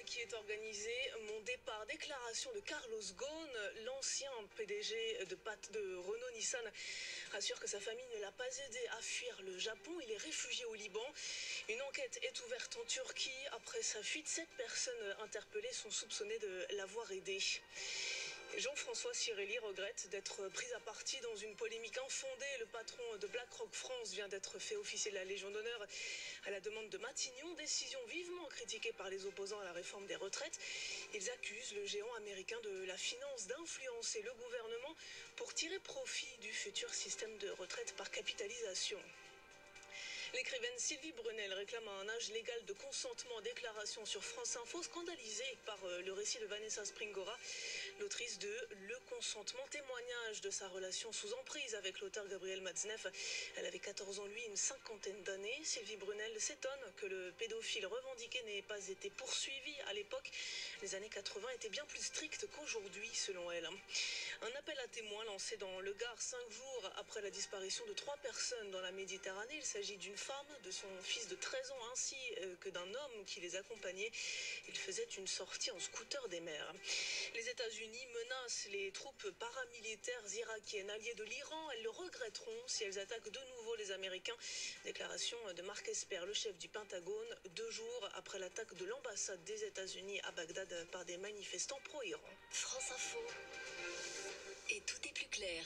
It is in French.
qui est organisé. Mon départ, déclaration de Carlos Ghosn, l'ancien PDG de Renault-Nissan, rassure que sa famille ne l'a pas aidé à fuir le Japon. Il est réfugié au Liban. Une enquête est ouverte en Turquie. Après sa fuite, 7 personnes interpellées sont soupçonnées de l'avoir aidé. Jean-François Cirelli regrette d'être pris à partie dans une polémique infondée. Le patron de BlackRock France vient d'être fait officier de la Légion d'honneur à la demande de Matignon, décision vivement critiquée par les opposants à la réforme des retraites. Ils accusent le géant américain de la finance d'influencer le gouvernement pour tirer profit du futur système de retraite par capitalisation. L'écrivaine Sylvie Brunel réclame un âge légal de consentement. Déclaration sur France Info, scandalisée par le récit de Vanessa Springora, l'autrice de Le consentement, témoignage de sa relation sous emprise avec l'auteur Gabriel Matzneff. Elle avait 14 ans, lui, une cinquantaine d'années. Sylvie Brunel s'étonne que le pédophile revendiqué n'ait pas été poursuivi à l'époque. Les années 80 étaient bien plus strictes qu'aujourd'hui, selon elle. Un appel à témoins lancé dans le Gard 5 jours après la disparition de 3 personnes dans la Méditerranée. Il s'agit d'une femme, de son fils de 13 ans, ainsi que d'un homme qui les accompagnait. Il faisait une sortie en scooter des mers. Les États-Unis menacent les troupes paramilitaires irakiennes alliées de l'Iran. Elles le regretteront si elles attaquent de nouveau les Américains. Déclaration de Mark Esper, le chef du Pentagone, 2 jours après l'attaque de l'ambassade des États-Unis à Bagdad par des manifestants pro-Iran. France Info. Et tout est plus clair.